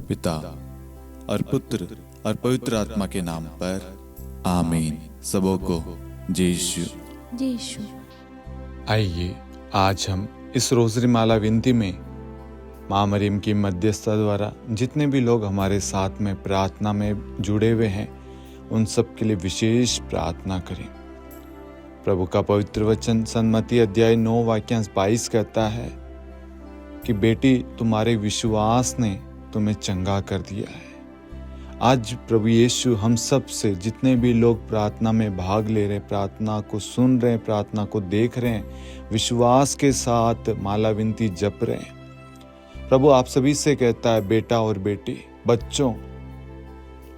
पिता और पुत्र और पवित्र आत्मा के नाम पर आमीन। सबों को जय यीशु। जय यीशु। आइए आज हम इस रोज़री माला विनती में माँ मरियम की मध्यस्थता द्वारा जितने भी लोग हमारे साथ में प्रार्थना में जुड़े हुए हैं उन सब के लिए विशेष प्रार्थना करें। प्रभु का पवित्र वचन सन्मति अध्याय 9 वाक्यांश 22 कहता है कि बेटी तुम्हारे विश्वास ने तुम्हें चंगा कर दिया है। आज प्रभु यीशु हम सब से जितने भी लोग प्रार्थना में भाग ले रहे, प्रार्थना को सुन रहे, प्रार्थना को देख रहे हैं, विश्वास के साथ माला विनती जप रहे हैं, प्रभु आप सभी से कहता है बेटा और बेटी, बच्चों,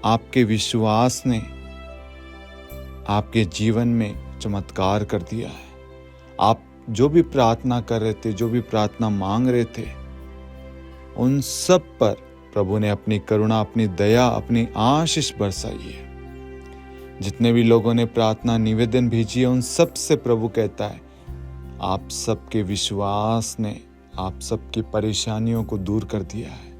आपके विश्वास ने आपके जीवन में चमत्कार कर दिया है। आप जो भी प्रार्थना कर रहे थे, जो भी प्रार्थना मांग रहे थे, उन सब पर प्रभु ने अपनी करुणा, अपनी दया, अपनी आशीष बरसाई है। जितने भी लोगों ने प्रार्थना निवेदन भेजी है उन सब से प्रभु कहता है आप सबके विश्वास ने आप सबकी परेशानियों को दूर कर दिया है,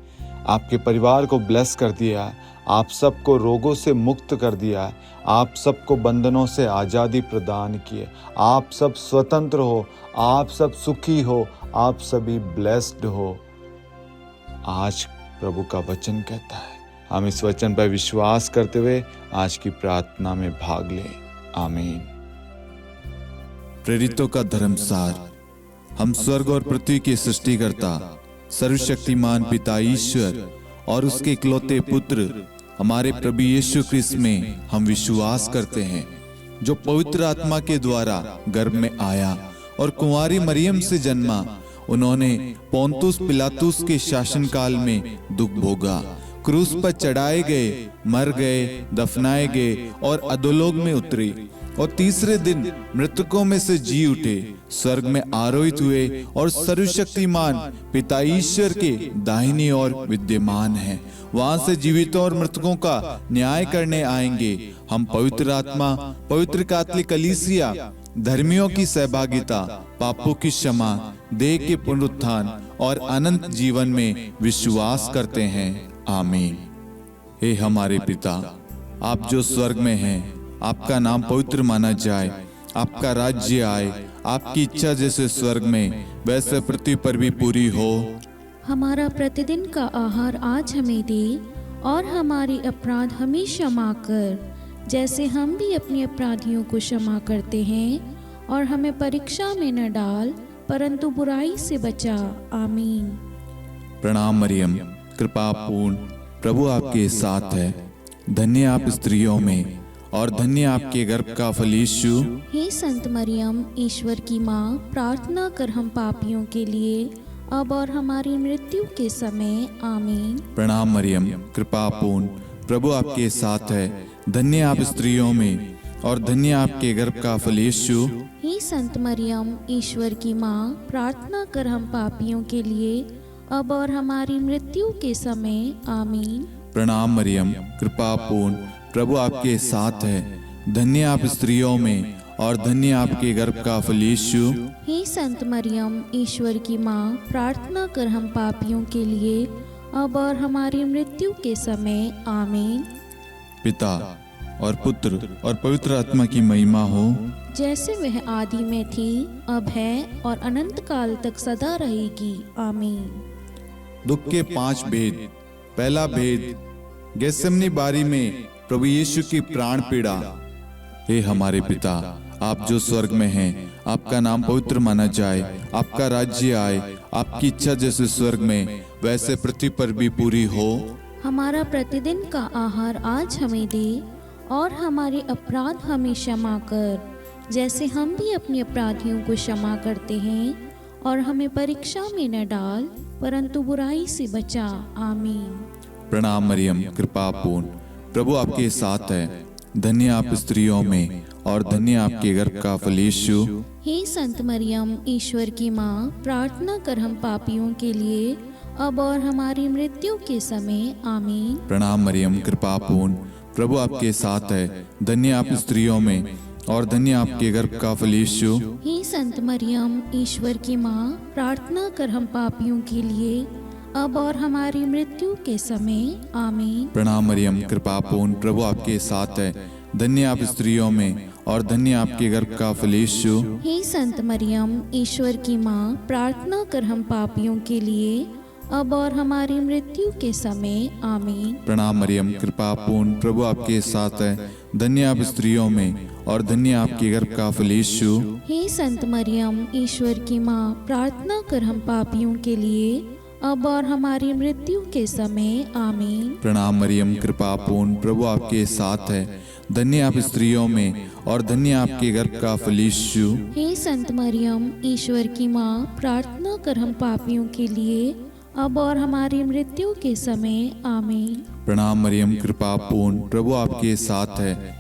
आपके परिवार को ब्लेस कर दिया है, आप सबको रोगों से मुक्त कर दिया है, आप सबको बंधनों से आज़ादी प्रदान की है, आप सब स्वतंत्र हो, आप सब सुखी हो, आप सभी ब्लेस्ड हो। आज प्रभु का वचन कहता है हम इस वचन पर विश्वास करते हुए आज की प्रार्थना में भाग लें। आमीन। प्रेरितों का धर्मसार। हम स्वर्ग और पृथ्वी के सृष्टिकर्ता सर्वशक्तिमान पिता ईश्वर और उसके इकलौते पुत्र हमारे प्रभु यीशु क्रिस्त में हम विश्वास करते हैं, जो पवित्र आत्मा के द्वारा गर्भ में आया और कुंवारी मरियम से जन्मा। उन्होंने पोंतुस पिलातुस के शासनकाल में दुख भोगा, क्रूस पर चढ़ाए गए, मर गए, दफनाए गए और अधोलोक में उतरे और तीसरे दिन मृतकों में से जी उठे, स्वर्ग में आरोहित हुए और सर्वशक्तिमान पिता ईश्वर के दाहिनी ओर विद्यमान हैं। वहां से जीवितों और मृतकों का न्याय करने आएंगे। हम पवित्र आत्मा, पवित्र कैथोलिक कलीसिया, धर्मियों की सहभागिता, पापों की क्षमा, देह के पुनरुत्थान और अनंत जीवन में विश्वास करते हैं। आमीन। हे हमारे पिता, आप जो स्वर्ग में हैं, आपका नाम पवित्र माना जाए, आपका राज्य आए, आपकी इच्छा जैसे स्वर्ग में वैसे पृथ्वी पर भी पूरी हो। हमारा प्रतिदिन का आहार आज हमें दे और हमारे अपराध हमें क्षमा कर, जैसे हम भी अपने अपराधियों को क्षमा करते हैं, और हमें परीक्षा में न डाल परंतु बुराई से बचा। आमीन। प्रणाम मरियम, कृपा पूर्ण, प्रभु आपके साथ है। धन्य आप स्त्रियों में और धन्य आपके गर्भ का फल यीशु। हे संत मरियम, ईश्वर की माँ, प्रार्थना कर हम पापियों के लिए अब और हमारी मृत्यु के समय। आमीन। प्रणाम मरियम, कृपा पूर्ण, प्रभु आपके साथ है। धन्य आप स्त्रियों में और धन्य आपके गर्भ का फल यीशु। हे संत मरियम, ईश्वर की माँ, प्रार्थना कर हम पापियों के लिए अब और हमारी मृत्यु के समय। आमीन। प्रणाम मरियम, कृपा पूर्ण, प्रभु आपके साथ है। धन्य आप स्त्रियों में और धन्य आपके गर्भ का फल यीशु। हे संत मरियम, ईश्वर की माँ, प्रार्थना कर हम पापियों के लिए अब और हमारी मृत्यु के समय। आमीन। पिता और पुत्र और पवित्र आत्मा की महिमा हो, जैसे वह आदि में थी, अब है और अनंत काल तक सदा रहेगी। आमीन। दुख के 5 भेद। पहला भेद, गेत्सेमनी बारी में प्रभु यीशु की प्राण पीड़ा। हे हमारे पिता, आप जो स्वर्ग में हैं, आपका नाम पवित्र माना जाए, आपका राज्य आए, आपकी इच्छा जैसे स्वर्ग में वैसे पृथ्वी पर भी पूरी हो। हमारा प्रतिदिन का आहार आज हमें दे और हमारे अपराध हमें क्षमा कर, जैसे हम भी अपने अपराधियों को क्षमा करते हैं, और हमें परीक्षा में न डाल परंतु बुराई से बचा। आमीन। प्रणाम मरियम, कृपा पूर्ण, प्रभु आपके साथ है। धन्य आप स्त्रियों में और धन्य आपके गर्भ का फल यीशु। हे संत मरियम, ईश्वर की माँ, प्रार्थना कर हम पापियों के लिए अब और हमारी मृत्यु के समय। आमीन। प्रणाम मरियम, कृपा पूर्ण, प्रभु आपके साथ है। धन्य आप स्त्रियों में और धन्य आपके गर्भ का फल यीशु। हे संत मरियम, ईश्वर की माँ, प्रार्थना कर हम पापियों के लिए अब और हमारी मृत्यु के समय आमीन। प्रणाम मरियम, कृपा पूर्ण, प्रभु आपके साथ है। धन्य आप स्त्रियों में और धन्य आपके गर्भ का फल यीशु। हे संत मरियम, ईश्वर की माँ, प्रार्थना कर हम पापियों के लिए अब और हमारी मृत्यु के समय आमीन। प्रणाम मरियम, कृपा पूर्ण, प्रभु आपके साथ है। धन्य आप स्त्रियों में और धन्य आपके गर्भ का फल यीशु। हे संत मरियम, ईश्वर की माँ, प्रार्थना कर हम पापियों के लिए अब और हमारी मृत्यु के समय आमीन। प्रणाम मरियम, कृपा पूर्ण, प्रभु आपके साथ है। धन्य आप स्त्रियों में और धन्य आपके गर्भ का फल यीशु। हे संत मरियम, ईश्वर की माँ, प्रार्थना कर हम पापियों के लिए अब और हमारी मृत्यु के समय आमीन। प्रणाम मरियम, कृपा पूर्ण, प्रभु आपके साथ है।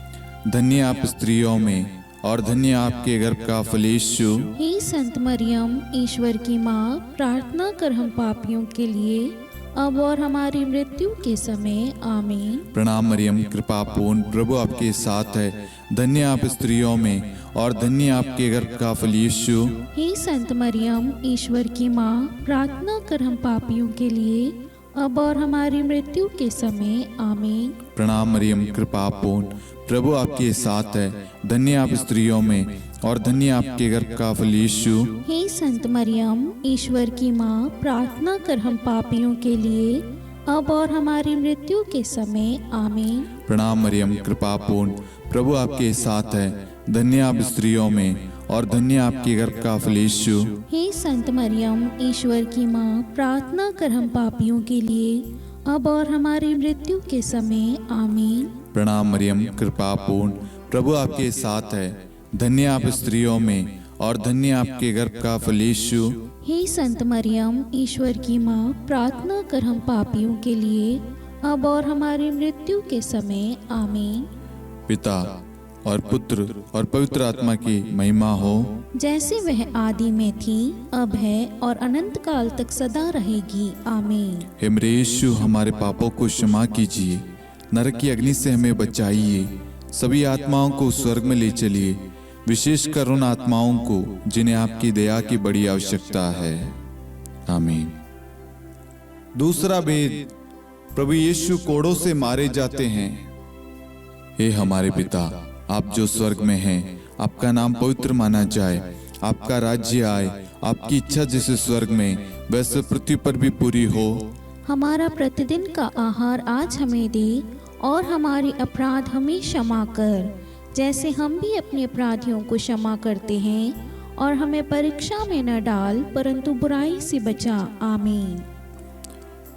धन्य आप स्त्रियों में और धन्य आपके गर्भ का फल यीशु। हे संत मरियम, ईश्वर की माँ, प्रार्थना कर हम पापियों के लिए अब और हमारी मृत्यु के समय आमीन। प्रणाम मरियम, कृपा पूर्ण, प्रभु आपके साथ है। धन्य आप स्त्रियों में और धन्य आपके गर्भ का फल यीशु। हे संत मरियम, ईश्वर की माँ, प्रार्थना कर हम पापियों के लिए अब और हमारी मृत्यु के समय आमीन। प्रणाम मरियम, कृपा पूर्ण, प्रभु आपके साथ है। धन्य आप स्त्रियों में और धन्य आपके गर्भ का फल यीशु। हे संत मरियम, ईश्वर की माँ, प्रार्थना कर हम पापियों के लिए अब और हमारी मृत्यु के समय आमीन। प्रणाम मरियम, कृपा पूर्ण, प्रभु आपके साथ है। धन्य आप स्त्रियों में और धन्य आपके गर्भ का फल यीशु। हे संत मरियम, ईश्वर की माँ, प्रार्थना कर हम पापियों के लिए अब और हमारी मृत्यु के समय आमीन। प्रणाम मरियम, कृपा पूर्ण, प्रभु आपके साथ है। धन्य आप स्त्रियों में और धन्य आपके गर्भ का फल यीशु। हे संत मरियम, ईश्वर की माँ, प्रार्थना कर हम पापियों के लिए अब और हमारी मृत्यु के समय आमीन। पिता और पुत्र और पवित्र आत्मा की महिमा हो, जैसे वह आदि में थी, अब है और अनंत काल तक सदा रहेगी आमीन। हे मेरे यीशु, हमारे पापों को क्षमा कीजिए, नरक की अग्नि से हमें बचाइए, सभी आत्माओं को स्वर्ग में ले चलिए, विशेषकर उन आत्माओं को जिन्हें आपकी दया की बड़ी आवश्यकता है। आमीन। दूसरा भेद, प्रभु यीशु कोड़ों से मारे जाते हैं। हे हमारे पिता, आप जो स्वर्ग में हैं, आपका नाम पवित्र माना जाए, आपका राज्य आए, आपकी इच्छा जैसे स्वर्ग में वैसे पृथ्वी पर भी पूरी हो। हमारा प्रतिदिन का आहार आज हमें दे और हमारे अपराध हमें क्षमा कर, जैसे हम भी अपने अपराधियों को क्षमा करते हैं, और हमें परीक्षा में न डाल परंतु बुराई से बचा आमीन।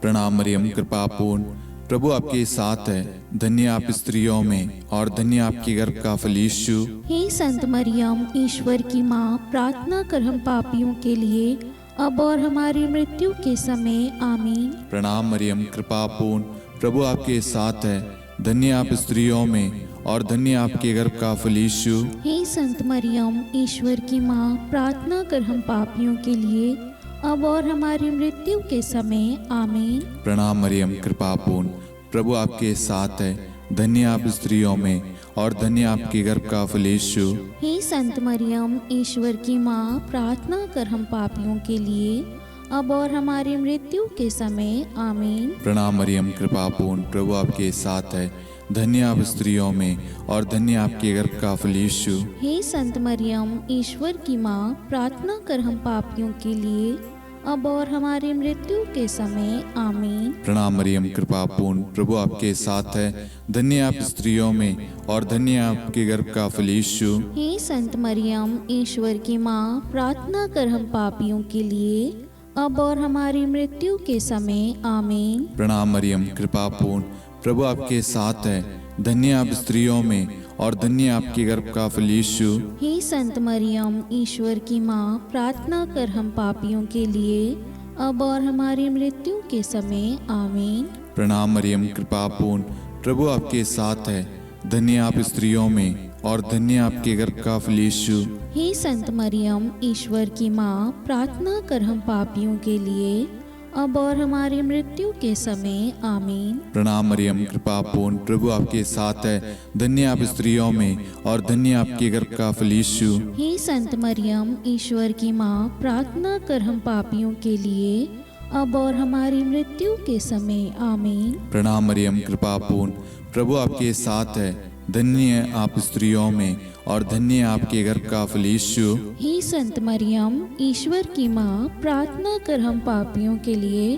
प्रणाम मरियम, कृपा पूर्ण, प्रभु आपके साथ है। धन्य आप स्त्रियों में और धन्य आपके गर्भ का फल यीशु। हे संत मरियम, ईश्वर की माँ, प्रार्थना कर हम पापियों के लिए अब और हमारी मृत्यु के समय आमीन। प्रणाम मरियम, कृपा पूर्ण, प्रभु आपके साथ है। धन्य आप स्त्रियों में और धन्य आपके गर्भ का फल यीशु। हे संत मरियम, ईश्वर की माँ, प्रार्थना कर हम पापियों के लिए अब और हमारी मृत्यु के समय आमीन। प्रणाम मरियम, कृपा पूर्ण, प्रभु आपके साथ है। धन्य आप स्त्रियों में और धन्य आपके गर्भ का फल यीशु। हे संत मरियम, ईश्वर की माँ, प्रार्थना कर हम पापियों के लिए अब और हमारी मृत्यु के समय आमीन। प्रणाम मरियम, कृपा पूर्ण, प्रभु आपके साथ है। धन्य आप स्त्रियों में और धन्य आपके गर्भ का फल यीशु। हे संत मरियम, ईश्वर की माँ, प्रार्थना कर हम पापियों के लिए अब और हमारी मृत्यु के समय आमीन। प्रणाम मरियम, कृपा पूर्ण, प्रभु आपके साथ है। धन्य आप स्त्रियों में और धन्य आपके गर्भ का फल यीशु। हे संत मरियम, ईश्वर की माँ, प्रार्थना कर हम पापियों के लिए अब और हमारी मृत्यु के समय आमीन। प्रणाम मरियम, कृपा पूर्ण, प्रभु आपके साथ है। धन्य आप स्त्रियों में और धन्य आपके गर्भ का फल यीशु। हे संत मरियम, ईश्वर की माँ, प्रार्थना कर हम पापियों के लिए अब और हमारी मृत्यु के समय आमीन। प्रणाम मरियम, कृपा पूर्ण, प्रभु आपके साथ है। धन्य आप स्त्रियों में और धन्य आपके गर्भ का फल यीशु। हे संत मरियम, ईश्वर की माँ, प्रार्थना कर हम पापियों के लिए अब और हमारी मृत्यु के समय आमीन। प्रणाम मरियम, कृपा पूर्ण, प्रभु आपके साथ है। धन्य आप स्त्रियों में और धन्य आपके गर्भ का फल यीशु। हे संत मरियम, ईश्वर की माँ, प्रार्थना कर हम पापियों के लिए अब और हमारी मृत्यु के समय आमीन। प्रणाम मरियम, कृपा पूर्ण, प्रभु आपके साथ है। धन्य आप स्त्रियों में और धन्य आपके गर्भ का फल यीशु। हे संत मरियम, ईश्वर की माँ, प्रार्थना कर हम पापियों के लिए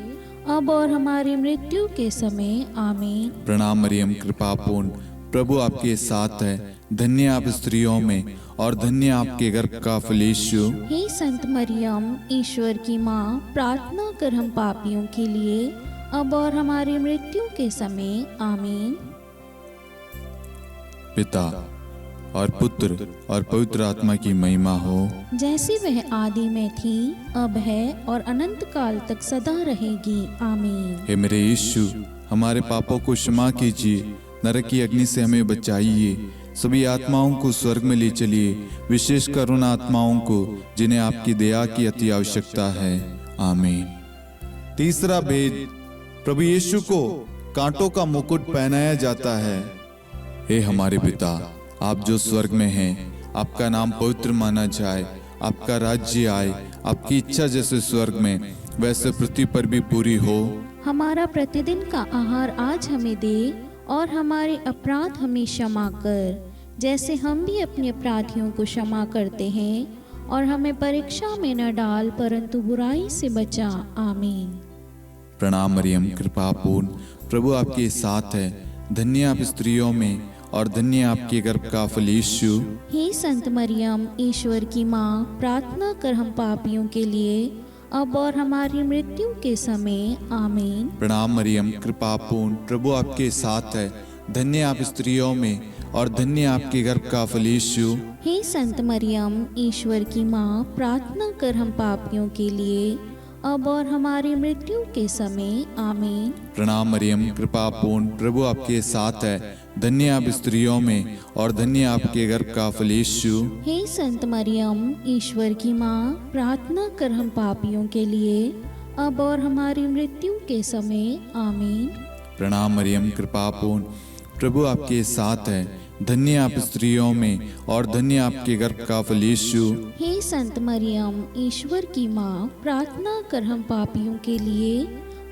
अब और हमारी मृत्यु के समय आमीन। प्रणाम मरियम, कृपा पूर्ण, प्रभु आपके साथ है। धन्य आप स्त्रियों में और धन्य आपके गर्भ का फल यीशु। हे संत मरियम, ईश्वर की माँ, प्रार्थना कर हम पापियों के लिए अब और हमारी मृत्यु के समय आमीन। पिता और पुत्र और पवित्र आत्मा की महिमा हो, जैसे वह आदि में थी, अब है और अनंत काल तक सदा रहेगी आमीन। हे मेरे यीशु, हमारे पापों को क्षमा कीजिए, नरक की अग्नि से हमें बचाइए, सभी आत्माओं को स्वर्ग में ले चलिए, विशेषकर उन आत्माओं को जिन्हें आपकी दया की अति आवश्यकता है। आमीन। तीसरा भेद, प्रभु यीशु को कांटों का मुकुट पहनाया जाता है। हे हमारे पिता, आप जो स्वर्ग में हैं, आपका नाम पवित्र माना जाए, आपका राज्य आए, आपकी इच्छा जैसे स्वर्ग में वैसे पृथ्वी पर भी पूरी हो। हमारा प्रतिदिन का आहार आज हमें दे और हमारे अपराध हमें क्षमा कर, जैसे हम भी अपने अपराधियों को क्षमा करते हैं, और हमें परीक्षा में न डाल परंतु बुराई से बचा। आमीन। प्रणाम मरियम, कृपा पूर्ण, प्रभु आपके साथ है। धन्य आप स्त्रियों में और धन्य आपके गर्भ का फल यीशु। हे संत मरियम, ईश्वर की माँ, प्रार्थना कर हम पापियों के लिए अब और हमारी मृत्यु के समय आमीन। प्रणाम मरियम, कृपा पूर्ण, प्रभु आपके साथ है। धन्य आप स्त्रियों में और धन्य आपके गर्भ का फल यीशु। हे संत मरियम, ईश्वर की माँ, प्रार्थना कर हम पापियों के लिए अब और हमारी मृत्यु के समय आमीन। प्रणाम मरियम, कृपा पूर्ण, प्रभु आपके साथ है। धन्य आप स्त्रियों में और धन्य आपके गर्भ का फल यीशु। हे संत मरियम, ईश्वर की माँ, प्रार्थना कर हम पापियों के लिए अब और हमारी मृत्यु के समय आमीन। प्रणाम मरियम, कृपा पूर्ण, प्रभु आपके साथ है। धन्य आप स्त्रियों में और धन्य आपके गर्भ का फल यीशु। हे संत मरियम, ईश्वर की माँ, प्रार्थना कर हम पापियों के लिए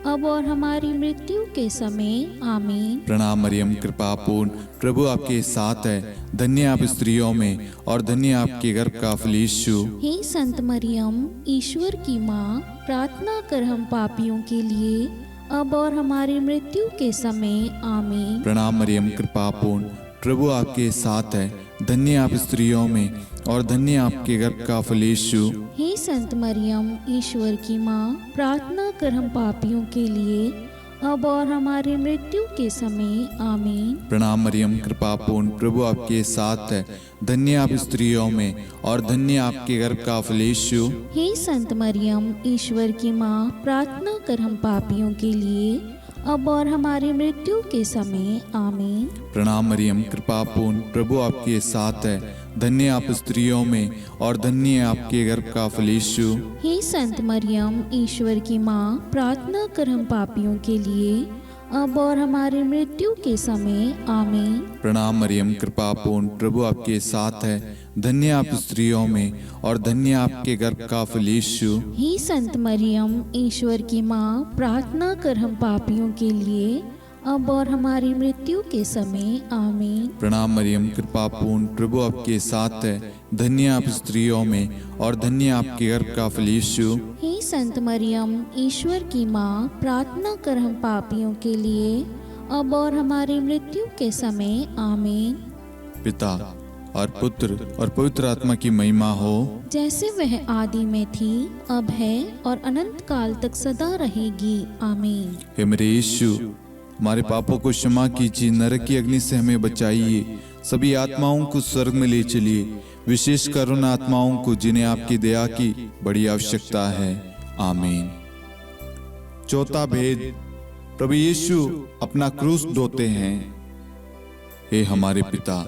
अब और हमारी मृत्यु के समय आमीन। प्रणाम मरियम, कृपा पूर्ण, प्रभु आपके साथ है। धन्य आप स्त्रियों में और धन्य आपके गर्भ का फल यीशु। हे संत मरियम, ईश्वर की माँ, प्रार्थना कर हम पापियों के लिए अब और हमारी मृत्यु के समय आमीन। प्रणाम मरियम, कृपा पूर्ण, प्रभु आपके साथ है। धन्य आप स्त्रियों में और धन्य आपके गर्भ का फल यीशु। हे संत मरियम, ईश्वर की माँ, प्रार्थना कर हम पापियों के लिए अब और हमारी मृत्यु के समय आमीन। प्रणाम मरियम, कृपा पूर्ण, प्रभु आपके साथ है। धन्य आप स्त्रियों में और धन्य आपके गर्भ का फल यीशु। हे संत मरियम, ईश्वर की माँ, प्रार्थना कर हम पापियों के लिए अब और हमारी मृत्यु के समय आमीन। प्रणाम मरियम, कृपा पूर्ण, प्रभु आपके साथ है। धन्य आप स्त्रियों में और धन्य आपके गर्भ का फल यीशु। हे संत मरियम, ईश्वर की माँ, प्रार्थना कर हम पापियों के लिए अब और हमारी मृत्यु के समय आमीन। प्रणाम मरियम, कृपा पूर्ण, प्रभु आपके साथ है। धन्य आप स्त्रियों में और धन्य आपके गर्भ का फल यीशु। हे संत मरियम, ईश्वर की माँ, प्रार्थना कर हम पापियों के लिए अब और हमारी मृत्यु के समय आमीन। प्रणाम मरियम, कृपा पूर्ण, प्रभु आपके साथ है। धन्य आप स्त्रियों में और धन्य आपके गर्भ का फल यीशु। हे संत मरियम, ईश्वर की माँ, प्रार्थना कर हम पापियों के लिए अब और हमारी मृत्यु के समय आमीन। पिता और पुत्र और पवित्र आत्मा की महिमा हो, जैसे वह आदि में थी, अब है और अनंत काल तक सदा रहेगी आमीन। हे मेरे यीशु, हमारे पापों को क्षमा कीजिए, नरक की अग्नि से हमें बचाइए, सभी आत्माओं को स्वर्ग में ले चलिए, विशेषकर उन आत्माओं को जिन्हें आपकी दया की बड़ी आवश्यकता है। आमीन। चौथा भेद, प्रभु यीशु अपना क्रूस ढोते हैं। हे हमारे पिता,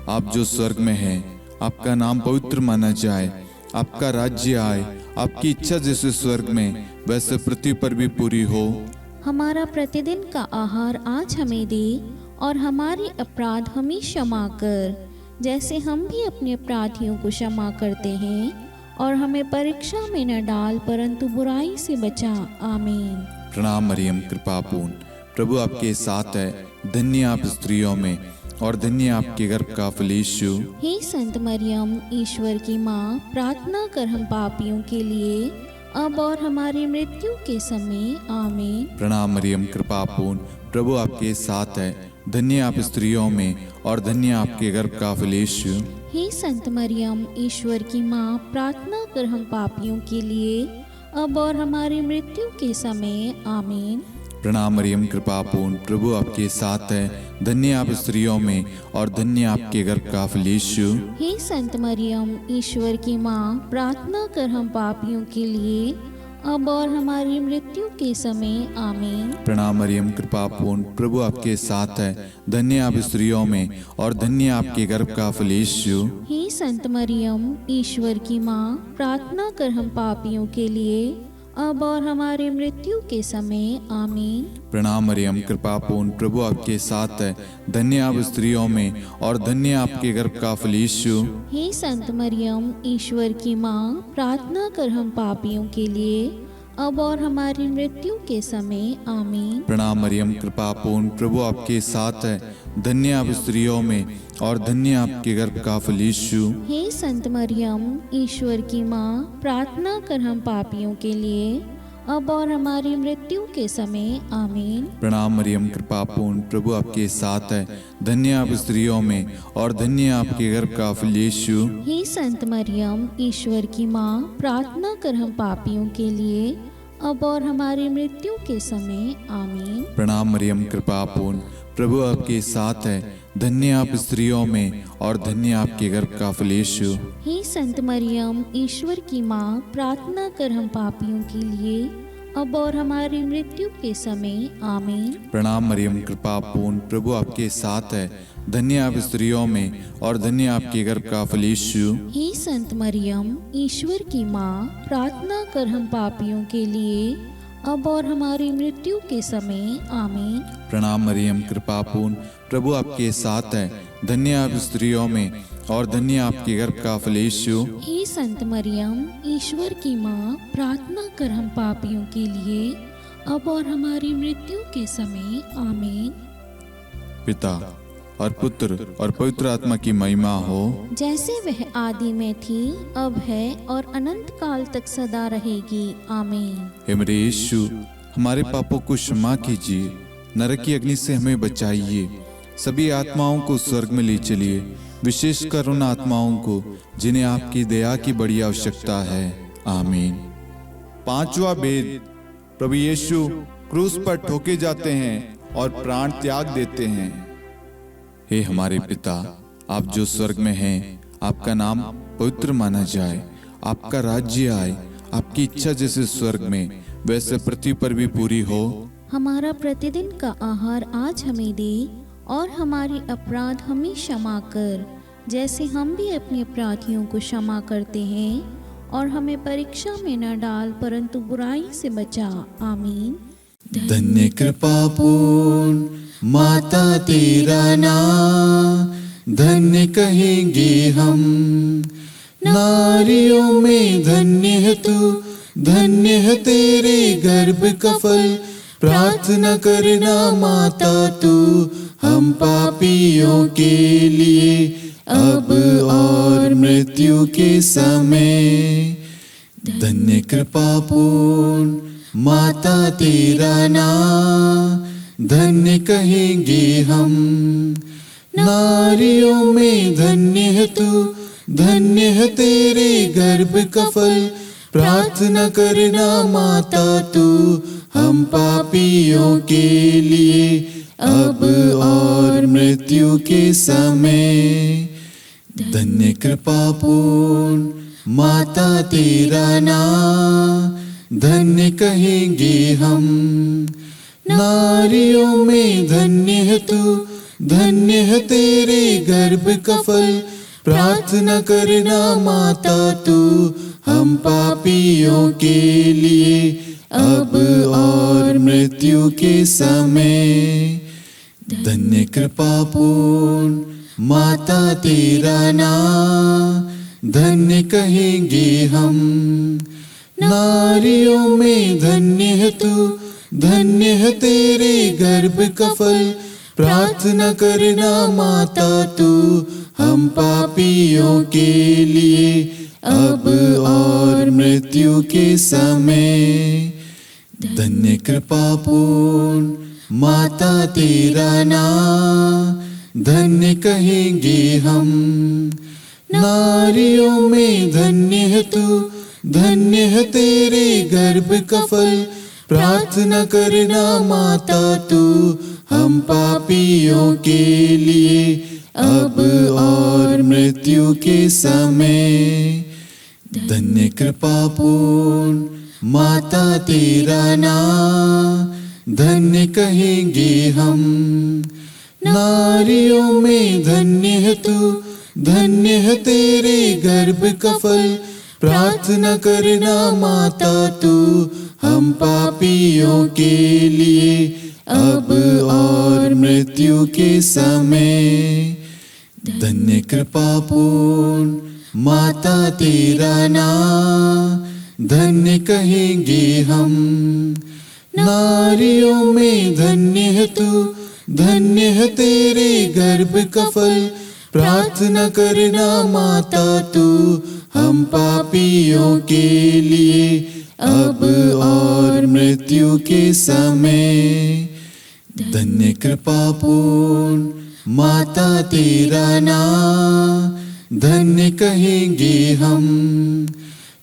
आप जो स्वर्ग में हैं, आपका नाम पवित्र माना जाए, आपका राज्य आए, आपकी इच्छा जैसे स्वर्ग में वैसे पृथ्वी पर भी पूरी हो। हमारा प्रतिदिन का आहार आज हमें दे और हमारे अपराध हमें क्षमा कर, जैसे हम भी अपने अपराधियों को क्षमा करते हैं, और हमें परीक्षा में न डाल परंतु बुराई से बचा। आमीन। प्रणाम मरियम, कृपापूर्ण, प्रभु आपके साथ है। धन्य आप स्त्रियों में और धन्य आपके गर्भ का फल यीशु। हे संत मरियम, ईश्वर की माँ, प्रार्थना कर हम पापियों के लिए अब और हमारी मृत्यु के समय। आमीन। प्रणाम मरियम, कृपापूर्ण, प्रभु आपके साथ है। धन्य आप स्त्रियों में और धन्य आपके गर्भ का फल यीशु। हे संत मरियम, ईश्वर की माँ, प्रार्थना कर हम पापियों के लिए अब और हमारी मृत्यु के समय। आमीन। प्रणाम मरियम, कृपापूर्ण, प्रभु आपके साथ है। धन्य आप स्त्रियों में और धन्य आपके गर्भ का फल यीशु। हे संत मरियम, ईश्वर की माँ, प्रार्थना कर हम पापियों के लिए अब और हमारी मृत्यु के समय। आमीन। प्रणाम मरियम, कृपापूर्ण, प्रभु आपके साथ है। धन्य आप स्त्रियों में और धन्य आपके गर्भ का फल यीशु। हे संत मरियम, ईश्वर की माँ, प्रार्थना कर हम पापियों के लिए अब और हमारी मृत्यु के समय। आमीन। प्रणाम मरियम, कृपापूर्ण, प्रभु आपके साथ है। धन्य आप स्त्रियों में और धन्य आपके गर्भ का फल यीशु। हे संत मरियम, ईश्वर की माँ, प्रार्थना कर हम पापियों के लिए अब और हमारी मृत्यु के समय। आमीन। प्रणाम मरियम, कृपापूर्ण, प्रभु आपके साथ है। धन्य आप स्त्रियों में और धन्य आपके गर्भ का फल यीशु। हे संत मरियम, ईश्वर की माँ, प्रार्थना कर हम पापियों के लिए अब और हमारी मृत्यु के समय। आमीन। प्रणाम मरियम, कृपापूर्ण, प्रभु आपके साथ है। धन्य आप स्त्रियों में और धन्य आपके गर्भ का फल यीशु। हे संत मरियम, ईश्वर की माँ, प्रार्थना कर हम पापियों के लिए अब और हमारी मृत्यु के समय। आमीन। प्रणाम मरियम, कृपापूर्ण, प्रभु आपके साथ है। धन्य आप स्त्रियों में और धन्य आपके गर्भ का फल यीशु। हे संत मरियम, ईश्वर की माँ, प्रार्थना कर हम पापियों के लिए अब और हमारी मृत्यु के समय। आमीन। प्रणाम मरियम, कृपापूर्ण, प्रभु आपके साथ है। धन्य आप स्त्रियों में और धन्य आपके गर्भ का फल यीशु। हे संत मरियम, ईश्वर की माँ, प्रार्थना कर हम पापियों के लिए अब और हमारी मृत्यु के समय। आमीन। प्रणाम मरियम, कृपापूर्ण, प्रभु आपके साथ है। धन्य आप स्त्रियों में और धन्य आपके गर्भ का फल यीशु। हे संत मरियम, ईश्वर की माँ, प्रार्थना कर हम पापियों के लिए अब और हमारी मृत्यु के समय। आमीन। पिता और पुत्र और पवित्र आत्मा की महिमा हो, जैसे वह आदि में थी, अब है और अनंत काल तक सदा रहेगी। आमीन। हे मेरे यीशु, हमारे पापों को क्षमा कीजिए, नरक की अग्नि से हमें बचाइए, सभी आत्माओं को स्वर्ग में ले चलिए, विशेषकर उन आत्माओं को जिन्हें आपकी दया की बड़ी आवश्यकता है। आमीन। पांचवा भेद, प्रभु यीशु क्रूस पर ठोके जाते हैं और प्राण त्याग देते हैं। हे हमारे पिता, आप जो स्वर्ग में हैं, आपका नाम पवित्र माना जाए, आपका राज्य आए, आपकी इच्छा जैसे स्वर्ग में वैसे पृथ्वी पर भी पूरी हो। हमारा प्रतिदिन का आहार आज हमें दे और हमारी अपराध हमें क्षमा कर, जैसे हम भी अपने अपराधियों को क्षमा करते हैं, और हमें परीक्षा में न डाल परंतु बुराई से बचा। आमीन। धन्य कृपापूर्ण माता तेरा नाम, धन्य कहेंगे हम, नारियों में धन्य है तू, धन्य है तेरे गर्भ का फल। प्रार्थना करना माता तू हम पापियों के लिए, अब और मृत्यु के समय। धन्य कृपापूर्ण माता तेरा नाम, धन्य कहेंगे हम, नारियों में धन्य है तू, धन्य है तेरे गर्भ का फल। प्रार्थना करना माता तू हम पापियों के लिए, अब और मृत्यु के समय। धन्य कृपापूर्ण माता तेरा नाम, धन्य कहेंगे हम, नारियों में धन्य है तू, धन्य है तेरे गर्भ का फल। प्रार्थना करना माता तू हम पापियों के लिए, अब और मृत्यु के समय। धन्य कृपापूर्ण माता तेरा नाम, धन्य कहेंगे हम। नारियों में धन्य है तू, धन्य है तेरे गर्भ का फल। प्रार्थना करना माता तू हम पापियों के लिए, अब और मृत्यु के समय। धन्य कृपा पूर्ण माता तेरा नाम, धन्य कहेंगे हम। नारियों में धन्य है तू, धन्य है तेरे गर्भ का फल। प्रार्थना करना माता तू हम पापियों के लिए, अब और मृत्यु के समय। धन्य कृपा पूर्ण माता तेरा नाम, धन्य कहेंगे हम। नारियों में धन्य है तू, धन्य है तेरे गर्भ का फल। प्रार्थना करना माता तू हम पापियों के लिए, अब और मृत्यु के समय। धन्य कृपा पूर्ण माता तेरा नाम, धन्य कहेंगे हम। नारियों में धन्य है तू, धन्य है तेरे गर्भ का फल। प्रार्थना करना माता तू हम पापियों के लिए, अब और मृत्यु के समय। धन्य कृपा पूर्ण माता तेरा नाम, धन्य कहेंगे हम।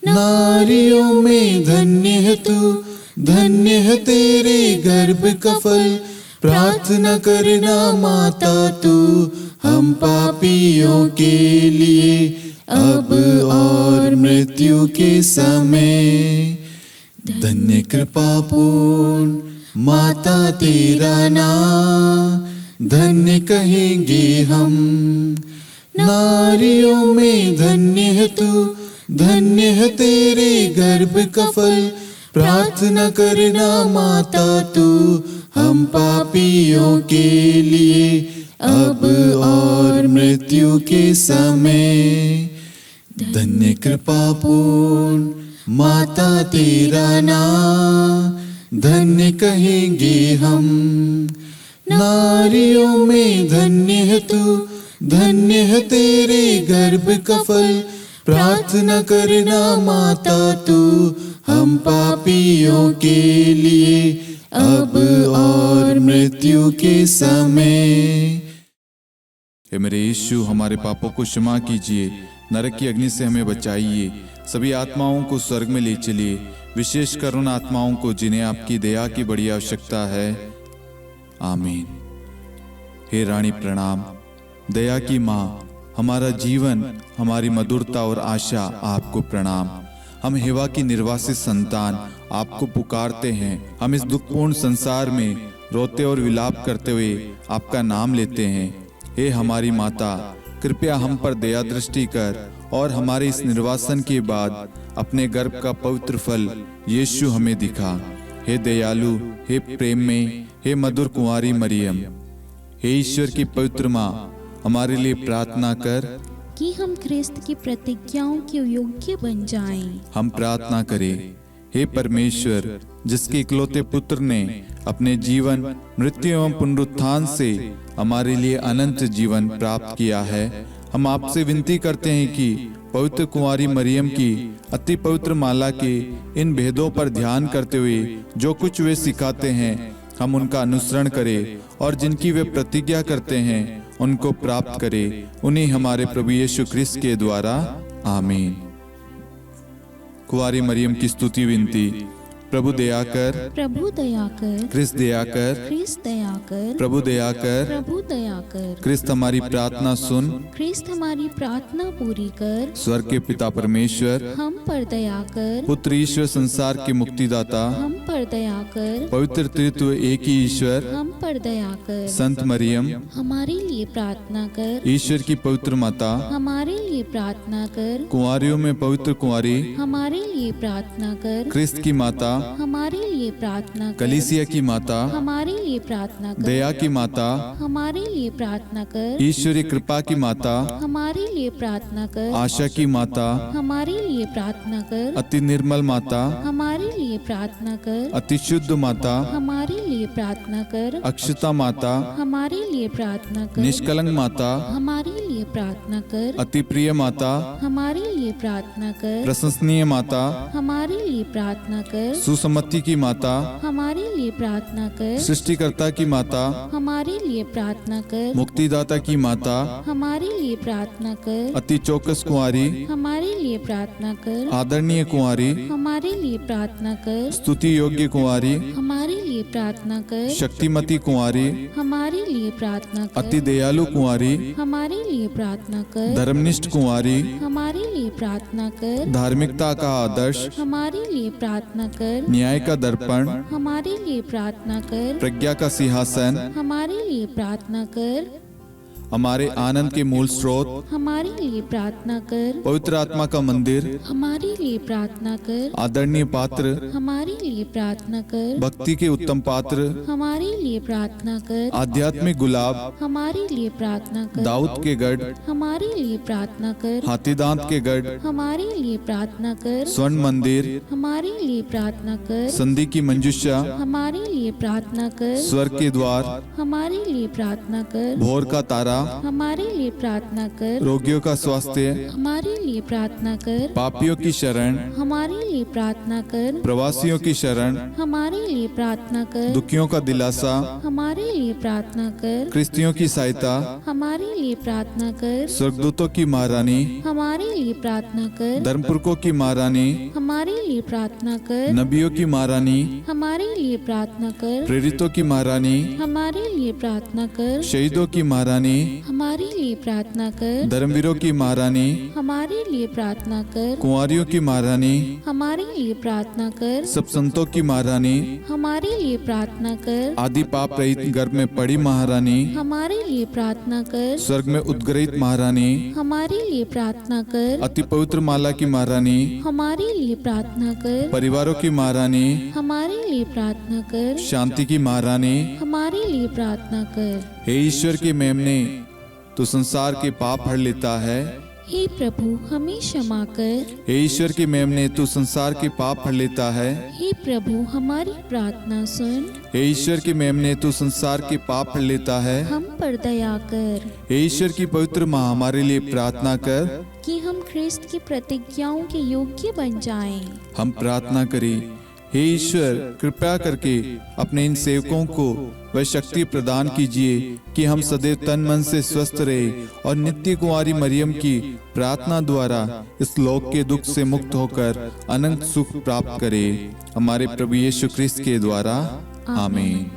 नारियों में धन्य है तू, धन्य है तेरे गर्भ का फल। प्रार्थना करना माता तू हम पापियों के लिए, अब और मृत्यु के समय। धन्य कृपा पूर्ण माता तेरा नाम, धन्य कहेंगे हम। नारियों में धन्य है तू, धन्य है तेरे गर्भ का फल। प्रार्थना करना माता तू हम पापियों के लिए, अब और मृत्यु के समय। धन्य कृपा पूर्ण माता तेरा नाम, धन्य कहेंगे हम। नारियों में धन्य है तू, धन्य है तेरे गर्भ का फल। प्रार्थना करना माता तू हम पापियों के लिए, अब और मृत्यु के समय। हे मेरे यीशु, हमारे पापों को क्षमा कीजिए, नरक की अग्नि से हमें बचाइए, सभी आत्माओं को स्वर्ग में ले चलिए, विशेषकर उन आत्माओं को जिन्हें आपकी दया की बड़ी आवश्यकता है। आमीन। हे रानी प्रणाम, दया की माँ, हमारा जीवन, हमारी मधुरता और आशा आपको प्रणाम। हम हेवा की निर्वासित संतान आपको पुकारते हैं। हम इस दुखपूर्ण संसार में रोते और विलाप करते हुए आपका नाम लेते हैं। हे हमारी माता, कृपया हम पर दया दृष्टि कर और हमारे इस निर्वासन के बाद अपने गर्भ का पवित्र फल यीशु हमें दिखा। हे दयालु, हे प्रेम में, हे मधुर कुंवारी मरियम, हे ईश्वर की पवित्र माँ, हमारे लिए प्रार्थना कर कि हम ख्रिस्त की प्रतिज्ञाओं के योग्य बन जाएं। हम प्रार्थना करें। हे परमेश्वर, जिसके इकलौते पुत्र ने अपने जीवन, मृत्यु एवं पुनरुत्थान से हमारे लिए अनंत जीवन प्राप्त किया है, हम आपसे विनती करते हैं कि पवित्र कुंवारी मरियम की अति पवित्र माला के इन भेदों पर ध्यान करते हुए जो कुछ वे सिखाते हैं, हम उनका अनुसरण करें और जिनकी वे प्रतिज्ञा करते हैं उनको प्राप्त करें। उन्हीं हमारे प्रभु यीशु ख्रिस्त के द्वारा। आमीन। कुंवारी मरियम की स्तुति विनती। प्रभु दया कर, प्रभु दया कर, ख्रिस्त दया कर, ख्रिस्त दया कर, प्रभु दया कर, प्रभु दया कर, ख्रिस्त हमारी प्रार्थना सुन, ख्रिस्त हमारी प्रार्थना पूरी कर, स्वर्ग के पिता परमेश्वर, हम पर दया कर, पुत्र ईश्वर संसार के मुक्तिदाता, हम पर दया कर, पवित्र त्रित्व एक ही ईश्वर, हम पर दया कर, संत मरियम, हमारे लिए प्रार्थना कर, ईश्वर की पवित्र माता, हमारे लिए प्रार्थना कर, कुंवारियों में पवित्र कुंवारी, हमारे लिए प्रार्थना कर, ख्रिस्त की माता, हमारे लिए प्रार्थना कर। कलीसिया की माता, हमारे लिए प्रार्थना कर। दया की माता, हमारे लिए प्रार्थना कर। ईश्वरीय कृपा की माता, हमारे लिए प्रार्थना कर। आशा की माता, हमारे लिए प्रार्थना कर। अति निर्मल माता, हमारे लिए प्रार्थना कर। अति शुद्ध माता, हमारे लिए प्रार्थना कर। अक्षता माता, हमारे लिए प्रार्थना कर। निष्कलंक माता, हमारे लिए प्रार्थना कर। अति प्रिय माता, हमारे लिए प्रार्थना कर। प्रशंसनीय माता, हमारे लिए प्रार्थना कर। सुसम्मति की माता, हमारे लिए प्रार्थना कर। सृष्टिकर्ता की माता, हमारे लिए प्रार्थना कर। मुक्तिदाता की माता, हमारे लिए प्रार्थना कर। अति चौकस कुंवारी, हमारे लिए प्रार्थना कर। आदरणीय कुंवारी, हमारे लिए प्रार्थना कर। स्तुति योग्य कुंवारी, हमारे लिए प्रार्थना कर। शक्तिमती कुंवारी, हमारे लिए प्रार्थना कर। अति दयालु कुंवारी, हमारे लिए प्रार्थना कर। धर्मनिष्ठ कुंवारी, हमारे लिए प्रार्थना कर। धार्मिकता का आदर्श, हमारे लिए प्रार्थना कर। न्याय का दर्पण, हमारे लिए प्रार्थना कर। प्रज्ञा का सिंहासन, हमारे लिए प्रार्थना कर। हमारे आनंद के मूल स्रोत, हमारे लिए प्रार्थना कर। पवित्र आत्मा का मंदिर, हमारे लिए प्रार्थना कर। आदरणीय पात्र, हमारे लिए प्रार्थना कर। भक्ति के उत्तम पात्र, हमारे लिए प्रार्थना कर। आध्यात्मिक गुलाब, हमारे लिए प्रार्थना कर। दाऊद के गढ़, हमारे लिए प्रार्थना कर। हाथीदांत के गढ़, हमारे लिए प्रार्थना कर। स्वर्ण मंदिर, हमारे लिए प्रार्थना कर। संधि की मंजुषा, हमारे लिए प्रार्थना कर। स्वर्ग के द्वार, हमारे लिए प्रार्थना कर। भोर का तारा, हमारे लिए प्रार्थना कर। रोगियों का स्वास्थ्य, हमारे लिए प्रार्थना कर। पापियों की शरण, हमारे लिए प्रार्थना कर। प्रवासियों की शरण, हमारे लिए प्रार्थना कर। दुखियों का दिलासा, हमारे लिए प्रार्थना कर। क्रिस्तियों की सहायता, हमारे लिए प्रार्थना कर। स्वर्गदूतों की महारानी, हमारे लिए प्रार्थना कर। धर्मपुरखों की महारानी, हमारे लिए प्रार्थना कर। नबियों की महारानी, हमारे लिए प्रार्थना कर। प्रेरितों की महारानी, हमारे लिए प्रार्थना कर। शहीदों की महारानी, हमारे लिए प्रार्थना कर। धर्मवीरों की महारानी, हमारे लिए प्रार्थना कर। कुंवारियों की महारानी, हमारे लिए प्रार्थना कर। सब संतों की महारानी, हमारे लिए प्रार्थना कर। आदि पाप रहित गर्भ में पड़ी महारानी, हमारे लिए प्रार्थना कर। स्वर्ग में उद्गृहित महारानी, हमारे लिए प्रार्थना कर। अति पवित्र माला की महारानी, हमारे लिए प्रार्थना कर। परिवारों की महारानी, हमारे लिए प्रार्थना कर। शांति की महारानी, हमारे लिए प्रार्थना कर। हे ईश्वर के मेमने, तो संसार के पाप हर लेता है। हे प्रभु हमें क्षमा कर। हे ईश्वर के मेमने, तू संसार के पाप हर लेता है। हे प्रभु हमारी प्रार्थना सुन। हे ईश्वर के मेमने, तू संसार के पाप हर लेता है। हम पर दया कर हे ईश्वर की पवित्र माँ, हमारे लिए प्रार्थना कर। कि हम ख्रिस्त की प्रतिज्ञाओं के योग्य बन जाएं। हम प्रार्थना करें। हे ईश्वर, कृपया करके अपने इन सेवकों को वह शक्ति प्रदान कीजिए कि हम सदैव तन मन से स्वस्थ रहे और नित्य कुंवारी मरियम की प्रार्थना द्वारा इस लोक के दुख से मुक्त होकर अनंत सुख प्राप्त करें। हमारे प्रभु यीशु ख्रिस्त के द्वारा, आमीन।